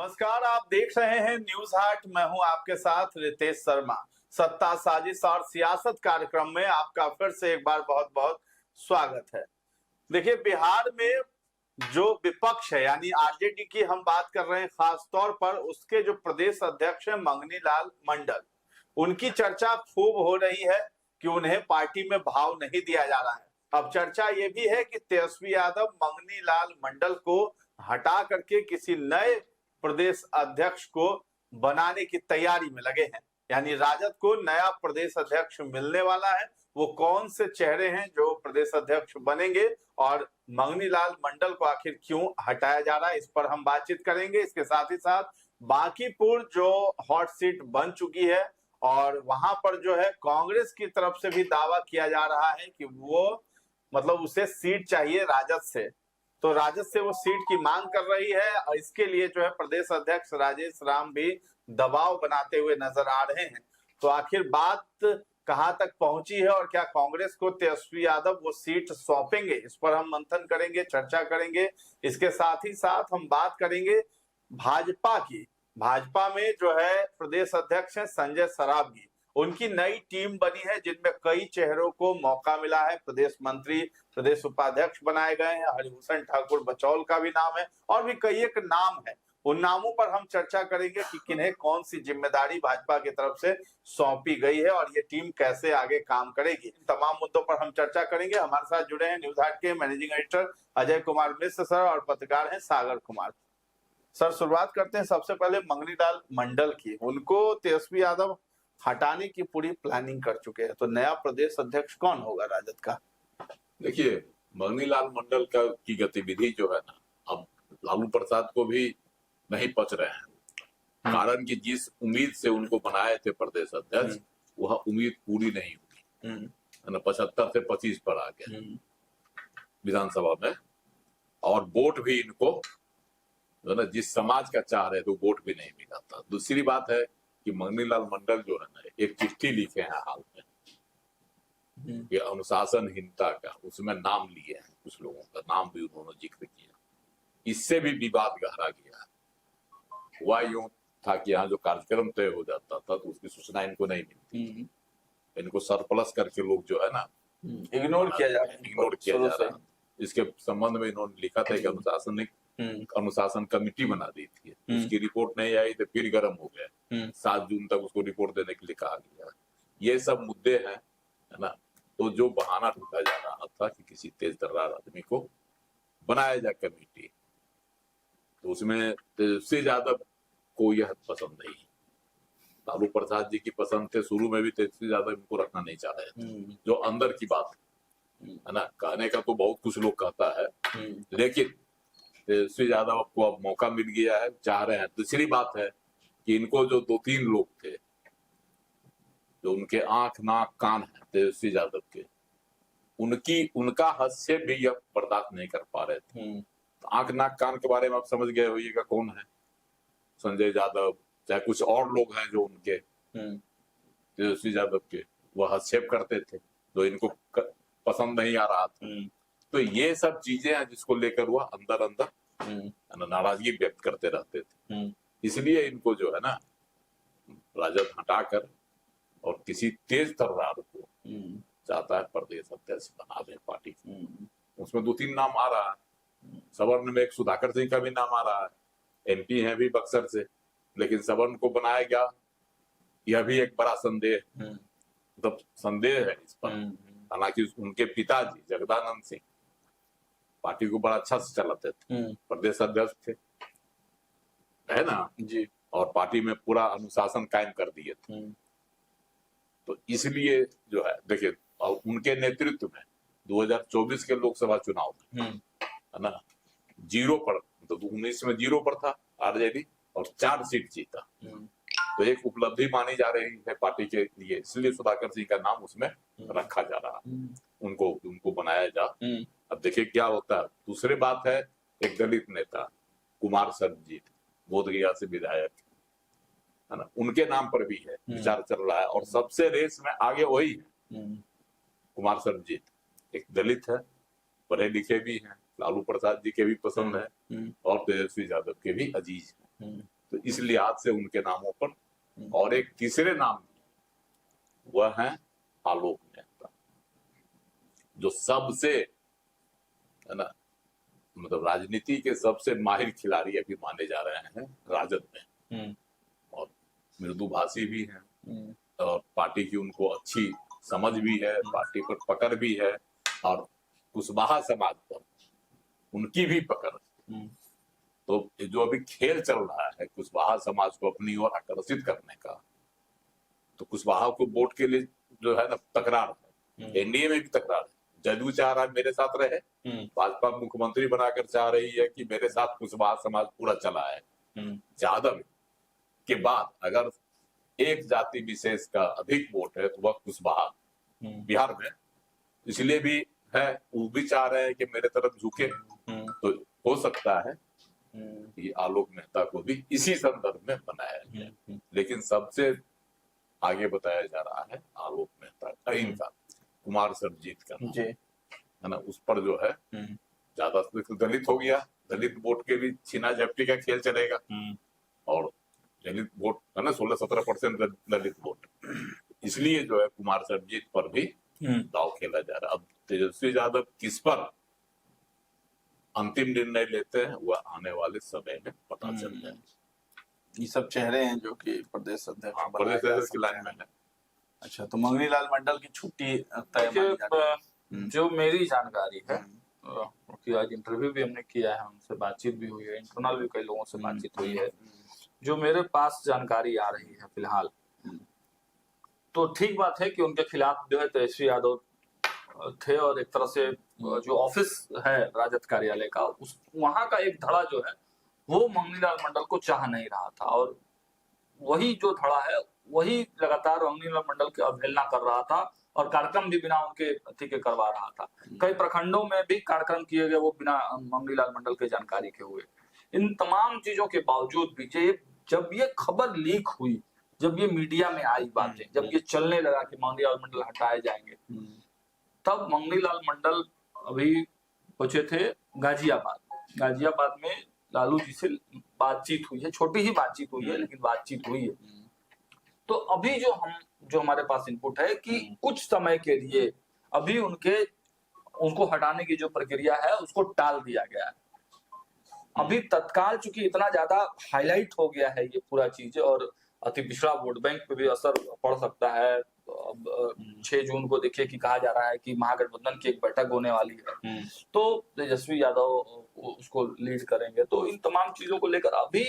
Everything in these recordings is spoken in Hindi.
नमस्कार, आप देख रहे हैं न्यूज हाट। मैं हूं आपके साथ रितेश शर्मा। सत्ता साजिश और सियासत कार्यक्रम में आपका फिर से एक बार बहुत बहुत स्वागत है। देखिए, बिहार में जो विपक्ष है यानी आरजेडी की हम बात कर रहे हैं, खास तौर पर उसके जो प्रदेश अध्यक्ष है मंगनी लाल मंडल, उनकी चर्चा खूब हो रही है कि उन्हें पार्टी में भाव नहीं दिया जा रहा है। अब चर्चा ये भी है कि तेजस्वी यादव मंगनी लाल मंडल को हटा करके किसी नए प्रदेश अध्यक्ष को बनाने की तैयारी में लगे हैं। यानी राजद को नया प्रदेश अध्यक्ष मिलने वाला है। वो कौन से चेहरे हैं जो प्रदेश अध्यक्ष बनेंगे और मंगनी लाल मंडल को आखिर क्यों हटाया जा रहा है, इस पर हम बातचीत करेंगे। इसके साथ ही साथ बांकीपुर जो हॉट सीट बन चुकी है और वहां पर जो है कांग्रेस की तरफ से भी दावा किया जा रहा है कि वो मतलब उसे सीट चाहिए राजद से, तो राजद से वो सीट की मांग कर रही है और इसके लिए जो है प्रदेश अध्यक्ष राजेश राम भी दबाव बनाते हुए नजर आ रहे हैं। तो आखिर बात कहां तक पहुंची है और क्या कांग्रेस को तेजस्वी यादव वो सीट सौंपेंगे, इस पर हम मंथन करेंगे, चर्चा करेंगे। इसके साथ ही साथ हम बात करेंगे भाजपा की। भाजपा में जो है प्रदेश अध्यक्ष है संजय सरावगी, उनकी नई टीम बनी है जिनमें कई चेहरों को मौका मिला है। प्रदेश मंत्री, प्रदेश उपाध्यक्ष बनाए गए हैं। हरिभूषण ठाकुर बचौल का भी नाम है और भी कई एक नाम है। उन नामों पर हम चर्चा करेंगे कि किन्हें कौन सी जिम्मेदारी भाजपा की तरफ से सौंपी गई है और ये टीम कैसे आगे काम करेगी। इन तमाम मुद्दों पर हम चर्चा करेंगे। हमारे साथ जुड़े हैं न्यूज हाट के managing editor Ajay Kumar Mishra sir और पत्रकार हैं सागर कुमार। सर, शुरुआत करते हैं सबसे पहले मंगनी लाल मंडल की। उनको तेजस्वी यादव हटाने की पूरी प्लानिंग कर चुके हैं, तो नया प्रदेश अध्यक्ष कौन होगा राजद का? देखिए, मंगनी लाल मंडल की गतिविधि जो है ना, अब लालू प्रसाद को भी नहीं पच रहे हैं। कारण कि जिस उम्मीद से उनको बनाए थे प्रदेश अध्यक्ष, वह उम्मीद पूरी नहीं हुई है ना। 75 से 25 पर आ गए विधानसभा में और वोट भी इनको जो है ना जिस समाज का चाह रहे थे वोट भी नहीं मिला था। दूसरी बात है कि मंगनी लाल मंडल जो है ना एक चिट्ठी लिखे हैं हाल में कि अनुशासनहीनता का, उसमें नाम लिए हैं, कुछ लोगों का नाम भी उन्होंने जिक्र किया। इससे भी विवाद गहरा गया है। हुआ यूं था कि यहाँ जो कार्यक्रम तय हो जाता था तो उसकी सूचना इनको नहीं मिलती, इनको सरप्लस करके लोग जो है ना इग्नोर किया जा रहा है। इसके संबंध में इन्होंने लिखा था कि अनुशासन कमेटी बना दी थी, उसकी रिपोर्ट नहीं आई तो फिर गर्म हो गया। 7 जून तक उसको रिपोर्ट देने के लिए कहा गया। ये सब मुद्दे हैं, है ना। तो जो बहाना ढूंढा जा रहा था कि किसी तेज तर्रार आदमी को बनाया जाए कमेटी, तो उसमें तेजस्वी यादव को यह पसंद नहीं। लालू प्रसाद जी की पसंद थे, शुरू में भी तेजस्वी यादव इनको रखना नहीं चाह रहे थे। जो अंदर की बात है ना, कहने का तो बहुत कुछ लोग कहता है, लेकिन तेजस्वी यादव को अब मौका मिल गया है, चाह रहे हैं। दूसरी बात है कि इनको जो 2-3 लोग थे जो उनके आंख नाक कान है तेजस्वी यादव के, उनका हस्तक्षेप भी अब बर्दाश्त नहीं कर पा रहे थे। तो आंख नाक कान के बारे में आप समझ गए होइएगा कौन है। संजय यादव, चाहे कुछ और लोग हैं जो उनके तेजस्वी यादव के वह हस्तक्षेप करते थे, जो इनको पसंद नहीं आ रहा था। तो ये सब चीजें हैं जिसको लेकर वह अंदर अंदर नाराजगी व्यक्त करते रहते थे। इसलिए इनको जो है ना राजद हटाकर और किसी तेज तर्रार को चाहता है प्रदेश अध्यक्ष बना दे पार्टी की। उसमें 2-3 नाम आ रहा है। सवर्ण में एक सुधाकर सिंह का भी नाम आ रहा है, एमपी है भी बक्सर से, लेकिन सवर्ण को बनाया गया, यह भी एक बड़ा संदेह मतलब संदेह है इस पर। हालांकि उनके पिताजी जगदानंद सिंह पार्टी को बड़ा अच्छा से चलाते थे, प्रदेश अध्यक्ष थे, है ना जी, और पार्टी में पूरा अनुशासन कायम कर दिए थे। तो इसलिए जो है देखिए, उनके नेतृत्व में 2024 के लोकसभा चुनाव में है ना 0 पर, तो 19 में 0 पर था आरजेडी और 4 सीट जीता। तो एक उपलब्धि मानी जा रही है पार्टी के लिए, इसलिए सुधाकर सिंह का नाम उसमें रखा जा रहा है। उनको बनाया जा। अब देखिए क्या होता है। दूसरी बात है, एक दलित नेता कुमार सरबजीत, बोधगया से विधायक है ना, उनके नाम पर भी है विचार चल रहा है और सबसे रेस में आगे वही है। कुमार सरबजीत एक दलित है, पढ़े लिखे भी हैं, लालू प्रसाद जी के भी पसंद है और तेजस्वी यादव के भी अजीज है। इस लिहाज से उनके नामों पर। और एक तीसरे नाम वह है आलोक मेहता, जो सबसे, है ना, मतलब राजनीति के सबसे माहिर खिलाड़ी अभी माने जा रहे हैं राजद में, और मृदुभाषी भी हैं, और पार्टी की उनको अच्छी समझ भी है, पार्टी पर पकड़ भी है, और कुशवाहा समाज पर उनकी भी पकड़। तो जो अभी खेल चल रहा है कुशवाहा समाज को अपनी ओर आकर्षित करने का, तो कुशवाहा को वोट के लिए जो है ना तकरार है, एनडीए में भी तकरार है। जदयू चाह रहा है मेरे साथ रहे, भाजपा मुख्यमंत्री बनाकर चाह रही है कि मेरे साथ कुशवाहा समाज पूरा चला है। यादव के बाद अगर एक जाति विशेष का अधिक वोट है तो वह कुशवाहा बिहार में इसलिए भी है, वो भी चाह रहे हैं कि मेरे तरफ झुके। तो हो सकता है कि आलोक मेहता को भी इसी संदर्भ में बनाया गया, लेकिन सबसे आगे बताया जा रहा है आलोक मेहता का, इनका कुमार सर्वजीत का नाम, है ना, उस पर जो है ज्यादा दलित हो गया, दलित वोट के भी छीना झपटी का खेल चलेगा, और दलित वोट है ना 16-17% दलित वोट, इसलिए जो है कुमार सर्वजीत पर भी दाव खेला जा रहा है। अब तेजस्वी यादव किस पर अंतिम निर्णय लेते हैं वह आने वाले समय में पता चल जाए। ये सब चेहरे हैं जो कि प्रदेश अध्यक्ष प्रदेश अध्यक्ष की लाइन में है। अच्छा, तो मंगनी लाल मंडल की छुट्टी तय मानी जा रही है। जो मेरी जानकारी है, क्योंकि आज इंटरव्यू भी हमने किया है, उनसे बातचीत भी हुई है, इंटरनल भी कई लोगों से बातचीत हुई है, जो मेरे पास जानकारी आ रही है फिलहाल, तो ठीक बात है कि उनके खिलाफ जो है तेजस्वी यादव थे, और एक तरह से जो ऑफिस है राजद कार्यालय का, उस वहां का एक धड़ा जो है वो मंगनी लाल मंडल को चाह नहीं रहा था, और वही जो धड़ा है वही लगातार मंगनी लाल मंडल की अवहेलना कर रहा था, और कार्यक्रम भी बिना उनके अति के करवा रहा था। कई प्रखंडों में भी कार्यक्रम किए गए वो बिना मंगनी लाल मंडल के जानकारी के हुए। इन तमाम चीजों के बावजूद भी जब ये खबर लीक हुई, जब ये मीडिया में आई बातें, जब ये चलने लगा कि मंगनी लाल मंडल हटाए जाएंगे, तब मंगनी लाल मंडल अभी पहुंचे थे गाजियाबाद में लालू जी से बातचीत हुई है, छोटी ही बातचीत हुई है लेकिन बातचीत हुई है। तो अभी जो हमारे पास इनपुट है कि कुछ समय के लिए अभी उनको हटाने की जो प्रक्रिया है उसको टाल दिया गया है। अभी तत्काल चूंकि इतना ज्यादा हाईलाइट हो गया है ये पूरा चीज, और अति पिछड़ा वोट बैंक पे भी असर पड़ सकता है। 6 जून को देखिए कि कहा जा रहा है कि महागठबंधन की एक बैठक होने वाली है, तो तेजस्वी यादव उसको लीड करेंगे। तो इन तमाम चीजों को लेकर अभी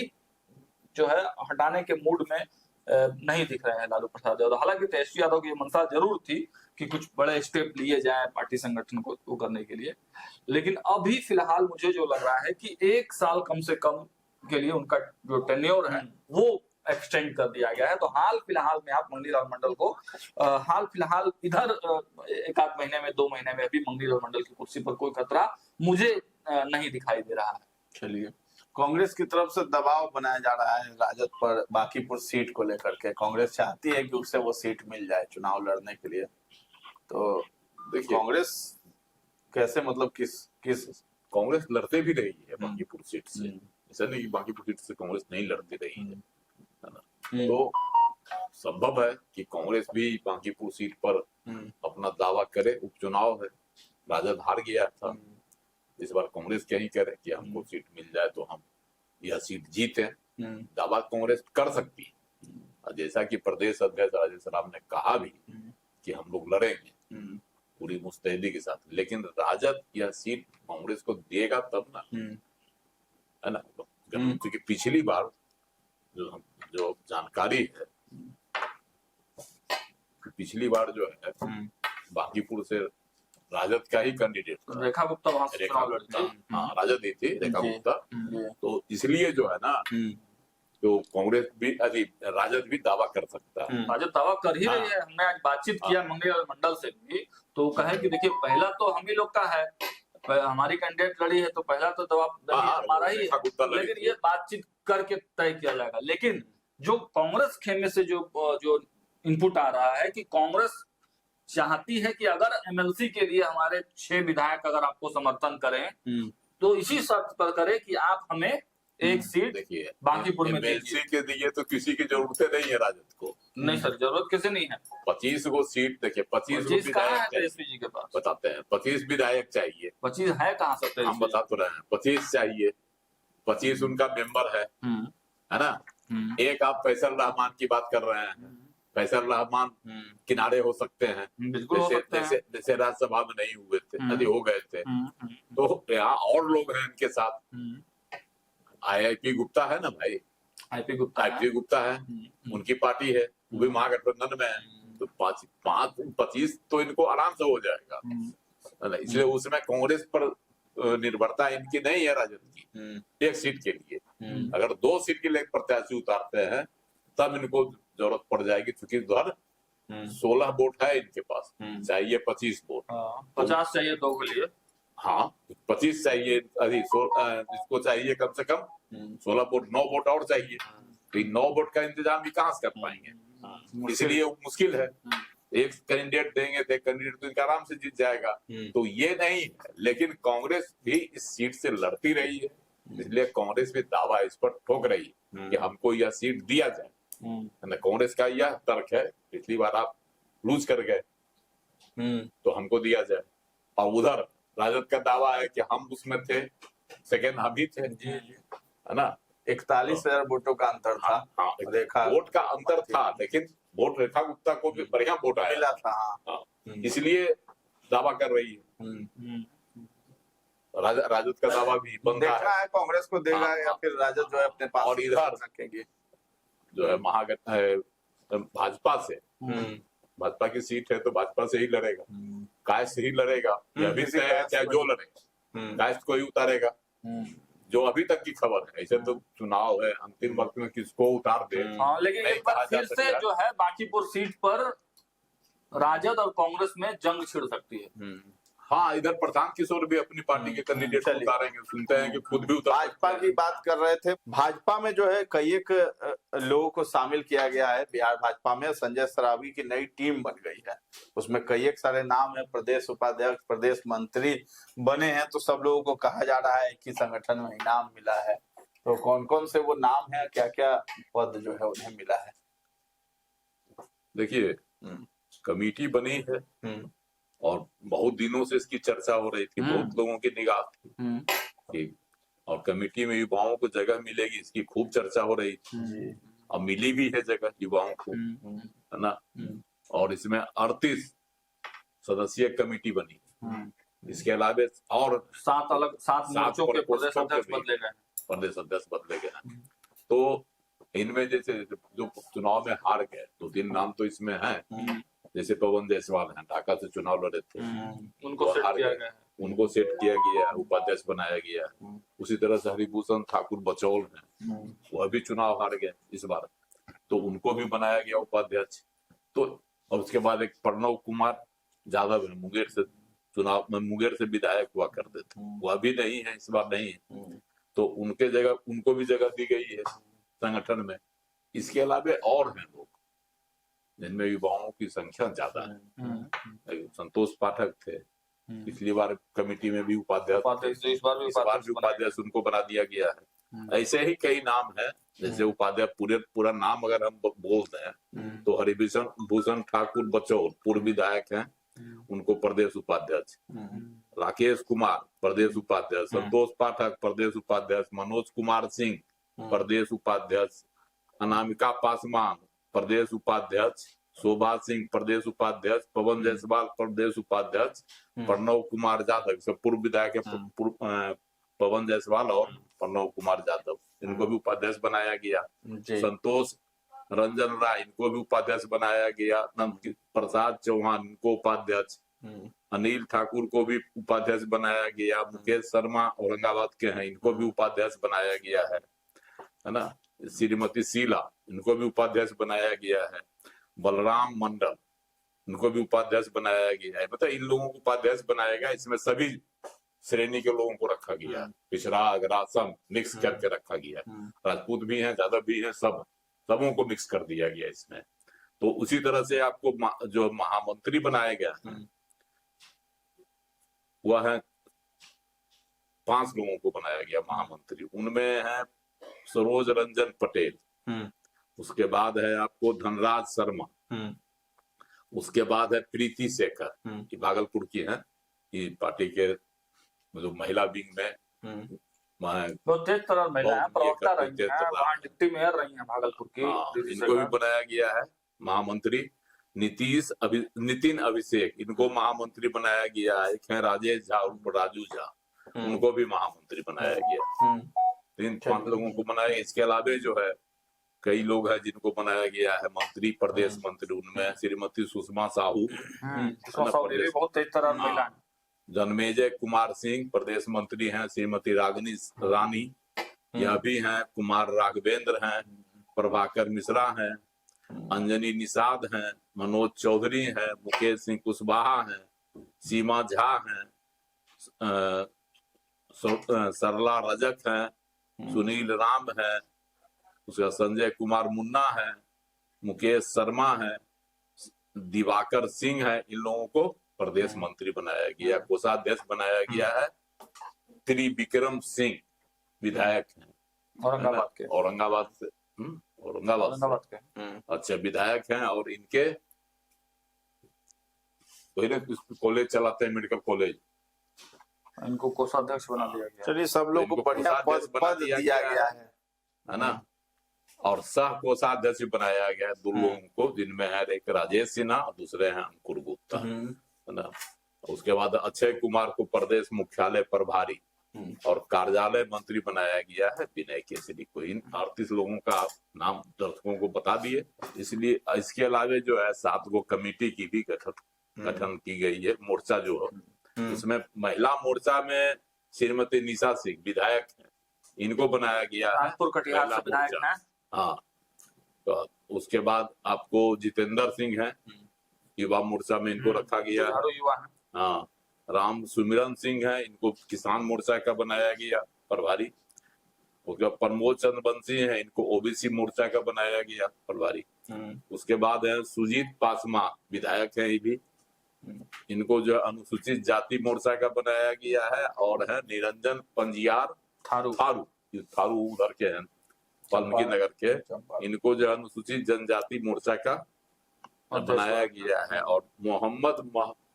जो है हटाने के मूड में नहीं दिख रहे हैं लालू प्रसाद यादव। हालांकि तेजस्वी यादव की मंशा जरूर थी कि कुछ बड़े स्टेप लिए जाए पार्टी संगठन को करने के लिए, लेकिन अभी फिलहाल मुझे जो लग रहा है कि 1 साल कम से कम के लिए उनका जो टेन्योर है वो एक्सटेंड कर दिया गया है। तो हाल फिलहाल में आप मंगनी लाल मंडल को हाल फिलहाल इधर 1 आध महीने में 2 महीने में अभी मंगनी लाल मंडल की कुर्सी पर कोई खतरा मुझे नहीं दिखाई दे रहा है। चलिए, कांग्रेस की तरफ से दबाव बनाया जा रहा है राजद पर बांकीपुर सीट को लेकर के। कांग्रेस चाहती है कि उसे वो सीट मिल जाए चुनाव लड़ने के लिए। तो देखिए कांग्रेस कैसे, मतलब किस कांग्रेस लड़ते भी रही है बांकीपुर सीट से, ऐसा नहीं कि बांकीपुर सीट से कांग्रेस नहीं लड़ती रही है ना। तो संभव है कि कांग्रेस भी बांकीपुर सीट पर अपना दावा करे। उपचुनाव है, राजद हार गया था, इस बार कांग्रेस क्या ही करे कि हमको सीट मिल जाए तो हम यह सीट जीते। दावा कांग्रेस कर सकती है, और जैसा कि प्रदेश अध्यक्ष राजेश राम ने कहा भी कि हम लोग लड़ेंगे पूरी मुस्तैदी के साथ, लेकिन राजद यह सीट कांग्रेस को देगा तब ना, है ना। क्योंकि पिछली बार जो जानकारी है, पिछली बार जो है बांकीपुर से राजद का ही कैंडिडेट था, रेखा गुप्ता वहां से चुनाव लड़ती, हाँ राजद ही थी रेखा गुप्ता। तो इसलिए जो है ना, तो कांग्रेस भी राजद भी दावा कर सकता है। राजद दावा कर ही रही है। हमने आज बातचीत किया मंगनी लाल मंडल से भी, तो कहे कि देखिए पहला तो हम ही लोग का है, हमारी कैंडिडेट लड़ी है तो पहला तो जवाब हमारा ही है, लेकिन ये बातचीत करके तय किया जाएगा। लेकिन जो कांग्रेस खेमे से जो इनपुट आ रहा है कि कांग्रेस चाहती है कि अगर एमएलसी के लिए हमारे 6 विधायक अगर आपको समर्थन करें तो इसी शर्त पर करें कि आप हमें एक सीट देखिए बांकीपुर में एमएलसी दीजिए। के दिए तो किसी की जरूरत नहीं है राजद को। नहीं सर, जरूरत किसे नहीं है। 25 गो सीट, देखिए 25 गो 25 कहाँ है विधायक चाहिए। तेजस्वी जी के पास? बताते हैं 25 विधायक चाहिए। 25 है कहाँ सर तेजस्वी हम बता तो रहे हैं 25 चाहिए, 25 उनका मेंबर है ना। एक आप फैसल रहमान की बात कर रहे हैं, फैसल रहमान किनारे हो सकते हैं, बिल्कुल हो सकते हैं। जैसे राज्यसभा में नहीं हुए थे, यदि हो गए थे तो यहाँ और लोग हैं इनके साथ। आईआईपी गुप्ता है ना भाई, आईपी गुप्ता आईपी गुप्ता है, उनकी पार्टी है, वो भी महागठबंधन में है, तो 25 तो इनको आराम से हो जाएगा है ना। इसलिए उसमें कांग्रेस पर निर्भरता इनकी नहीं है राजद की एक सीट के लिए। अगर 2 सीट के लिए प्रत्याशी उतारते हैं तब इनको जरूरत पड़ जाएगी, क्योंकि उधर 16 वोट है इनके पास, चाहिए 25 वोट। 50 चाहिए 2 के लिए। हाँ 25 चाहिए, इसको चाहिए कम से कम 16 वोट, 9 वोट और चाहिए। तो 9 वोट का इंतजाम भी कहाँ से कर पाएंगे, इसलिए वो मुश्किल है। एक कैंडिडेट देंगे तो एक कैंडिडेट तो इनका आराम से जीत जाएगा, तो ये नहीं है। लेकिन कांग्रेस भी इस सीट से लड़ती रही है, इसलिए कांग्रेस भी दावा इस पर ठोक रही है कि हमको यह सीट दिया जाए। कांग्रेस का यह तर्क है, पिछली बार आप लूज कर गए तो हमको दिया जाए, और उधर राजद का दावा है कि हम उसमें थे, सेकेंड हम ही थे, है ना। 41,000 वोटों का अंतर था। हाँ, रेखा वोट का अंतर था, लेकिन वोट रेखा गुप्ता को भी बढ़िया वोट मिला था। हाँ, इसलिए दावा कर रही है। राजद का दावा भी बनता देखना है कांग्रेस को देगा हाँ, या फिर राजद जो है अपने पास और इधर रखेंगे। जो है भाजपा से, भाजपा की सीट है तो भाजपा से ही लड़ेगा, कायस्थ से ही लड़ेगा, यह भी तय है, चाहे जो लड़ेगा कायस्थ को ही उतारेगा, जो अभी तक की खबर है। ऐसे तो चुनाव है, अंतिम वक्त में किसको उतार दे। हाँ, लेकिन एक बार फिर से जो है बांकीपुर सीट पर राजद और कांग्रेस में जंग छिड़ सकती है। हाँ, इधर प्रशांत किशोर भी अपनी पार्टी के कैंडिडेट को उतारेंगे, सुनते हैं कि खुद भी उतार। भाजपा की बात कर रहे थे, भाजपा में जो है कई एक लोगों को शामिल किया गया है। बिहार भाजपा में संजय सरावगी की नई टीम बन गई है, उसमें कई एक सारे नाम है, प्रदेश उपाध्यक्ष, प्रदेश मंत्री बने हैं। तो सब लोगों को कहा जा रहा है कि संगठन में इनाम मिला है, तो कौन कौन से वो नाम है, क्या क्या पद जो है उन्हें मिला है। देखिए कमेटी बनी है और बहुत दिनों से इसकी चर्चा हो रही थी, बहुत लोगों की निगाह थी, और कमेटी में युवाओं को जगह मिलेगी इसकी खूब चर्चा हो रही थी, और मिली भी है जगह युवाओं को, है ना। और इसमें 38 सदस्यीय कमेटी बनी, इसके अलावा और 7 मोर्चों के प्रदेश अध्यक्ष बदले गए, प्रदेश अध्यक्ष बदले गए हैं। तो इनमें जैसे जो चुनाव में हार गए 2-3 नाम तो इसमें है, जैसे पवन जायसवाल हैं, ढाका से चुनाव लड़े थे, उनको सेट किया गया है, उनको सेट किया गया, उपाध्यक्ष बनाया गया। उसी तरह से हरिभूषण ठाकुर बचौल हैं, वह भी चुनाव हार गए इस बार, तो उनको भी बनाया गया उपाध्यक्ष। तो और उसके बाद एक प्रणव कुमार यादव है, मुंगेर से चुनाव में मुंगेर से विधायक हुआ करते थे, वह भी नहीं है, इस बार नहीं है, तो उनके जगह उनको भी जगह दी गई है संगठन में। इसके अलावा और हैं लोग जिनमें युवाओं की संख्या ज्यादा है। संतोष पाठक थे, पिछली बार कमेटी में भी उपाध्यक्ष, इस बार भी उपाध्यक्ष उनको बना दिया गया है। ऐसे ही कई नाम है, जैसे उपाध्यक्ष पूरा नाम अगर हम बोलते हैं तो हरिभूषण ठाकुर बचौल पूर्व विधायक हैं, उनको प्रदेश उपाध्यक्ष, राकेश कुमार प्रदेश उपाध्यक्ष, संतोष पाठक प्रदेश उपाध्यक्ष, मनोज कुमार सिंह प्रदेश उपाध्यक्ष, अनामिका पासवान प्रदेश उपाध्यक्ष, शोभा सिंह प्रदेश उपाध्यक्ष, पवन जायसवाल प्रदेश उपाध्यक्ष, प्रणव कुमार यादव पूर्व विधायक है, पवन जायसवाल और प्रणव कुमार यादव, इनको भी उपाध्यक्ष बनाया गया। संतोष रंजन राय इनको भी उपाध्यक्ष बनाया गया। नंद प्रसाद चौहान इनको उपाध्यक्ष, अनिल ठाकुर को भी उपाध्यक्ष बनाया गया। मुकेश शर्मा औरंगाबाद के हैं, इनको भी उपाध्यक्ष बनाया गया है ना। श्रीमती शीला इनको भी उपाध्यक्ष बनाया गया है। बलराम मंडल इनको भी उपाध्यक्ष बनाया गया है। मतलब इन लोगों को उपाध्यक्ष बनाया गया, इसमें सभी श्रेणी के लोगों को रखा गया, पिछड़ा अगरा सब मिक्स करके रखा गया, राजपूत भी हैं, यादव भी हैं, सबों को मिक्स कर दिया गया इसमें। तो उसी तरह से आपको जो महामंत्री बनाया गया वह है 5 लोगों को बनाया गया महामंत्री। उनमें है सरोज रंजन पटेल, उसके बाद है आपको धनराज शर्मा, उसके बाद है प्रीति शेखर, ये भागलपुर की है, ये पार्टी के मतलब महिला विंग में बहुत तेज तरह महिला है, प्रवक्ता रही है, वहाँ डिप्टी मेयर रही है भागलपुर की। इनको भी बनाया गया है महामंत्री। नितिन अभिषेक, इनको महामंत्री बनाया गया है। एक है राजेश झा, राजू झा, उनको भी महामंत्री बनाया गया। 3-5 लोगों को बनाया। इसके अलावे जो है कई लोग हैं जिनको बनाया गया है मंत्री, प्रदेश मंत्री। उनमें श्रीमती सुषमा साहू, बहुत तेज तरह महिला है। जन्मेजय कुमार सिंह प्रदेश मंत्री हैं। श्रीमती रागिनी रानी, यह भी हैं। कुमार राघवेंद्र हैं। प्रभाकर मिश्रा हैं। अंजनी निषाद हैं। मनोज चौधरी हैं। मुकेश सिंह कुशवाहा हैं। सीमा झा हैं। सरला रजक हैं। सुनील राम हैं। उसका संजय कुमार मुन्ना है। मुकेश शर्मा है। दिवाकर सिंह है। इन लोगों को प्रदेश मंत्री बनाया गया। कोषाध्यक्ष बनाया गया है त्रिविक्रम सिंह, विधायक हैं औरंगाबाद के। औरंगाबाद से औरंगाबाद के अच्छा विधायक हैं। और इनके कॉलेज चलाते हैं, मेडिकल कॉलेज। इनको कोषाध्यक्ष बना दिया गया। चलिए, सब लोग को बढ़िया पद दिया गया है ना। और सह कोषाध्यक्ष बनाया गया है 2 लोगों को, जिनमें है एक राजेश सिन्हा और दूसरे हैं अंकुर गुप्ता, है ना। उसके बाद अक्षय कुमार को प्रदेश मुख्यालय प्रभारी और कार्यालय मंत्री बनाया गया है विनय केसरी को। इन 38 लोगों का नाम दर्शकों को बता दिए। इसलिए इसके अलावे जो है 7 गो कमेटी की भी गठन की गई है। मोर्चा जो है उसमें महिला मोर्चा में श्रीमती निशा सिंह विधायक है, इनको बनाया गया है कटिहार से विधायक है। हाँ, तो उसके बाद आपको जितेंद्र सिंह है, युवा मोर्चा में इनको रखा गया है। युवा है। हाँ, राम सुमिरन सिंह है, इनको किसान मोर्चा का बनाया गया प्रभारी। उसके बाद प्रमोद चंद्र बंसी है, इनको ओबीसी मोर्चा का बनाया गया प्रभारी। उसके बाद है सुजीत पासवान, विधायक है ये भी, इनको जो अनुसूचित जाति मोर्चा का बनाया गया है। और है निरंजन पंजियार थारू उधर के हैं, वाल्मीकि नगर के, इनको जो अनुसूचित जनजाति मोर्चा का बनाया गया है। और मोहम्मद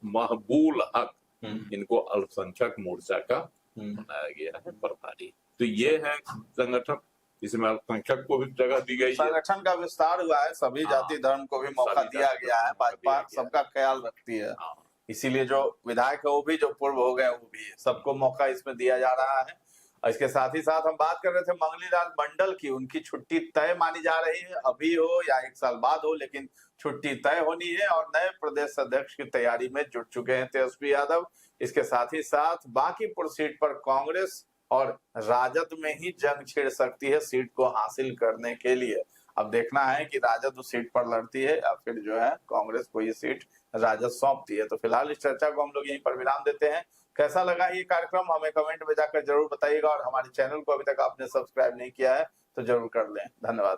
महबूल हक, इनको अल्पसंख्यक मोर्चा का बनाया गया है प्रभारी। तो ये है संगठन, इसमें अल्पसंख्यक को भी जगह दी गई है। संगठन का विस्तार हुआ है, सभी जाति धर्म को भी मौका दिया गया है। भाजपा सबका ख्याल रखती है, इसीलिए जो विधायक है वो भी, जो पूर्व हो गए वो भी, सबको मौका इसमें दिया जा रहा है। इसके साथ ही साथ हम बात कर रहे थे मंगली लाल मंडल की। उनकी छुट्टी तय मानी जा रही है, अभी हो या 1 साल बाद हो, लेकिन छुट्टी तय होनी है। और नए प्रदेश अध्यक्ष की तैयारी में जुट चुके हैं तेजस्वी यादव। इसके साथ ही साथ बांकीपुर सीट पर कांग्रेस और राजद में ही जंग छिड़ सकती है सीट को हासिल करने के लिए। अब देखना है कि राजद उस सीट पर लड़ती है या फिर जो है कांग्रेस को ये सीट राजद सौंपती है। तो फिलहाल इस चर्चा को हम लोग यहीं पर विराम देते हैं। कैसा लगा ये कार्यक्रम हमें कमेंट में जाकर जरूर बताइएगा। और हमारे चैनल को अभी तक आपने सब्सक्राइब नहीं किया है तो जरूर कर लें। धन्यवाद।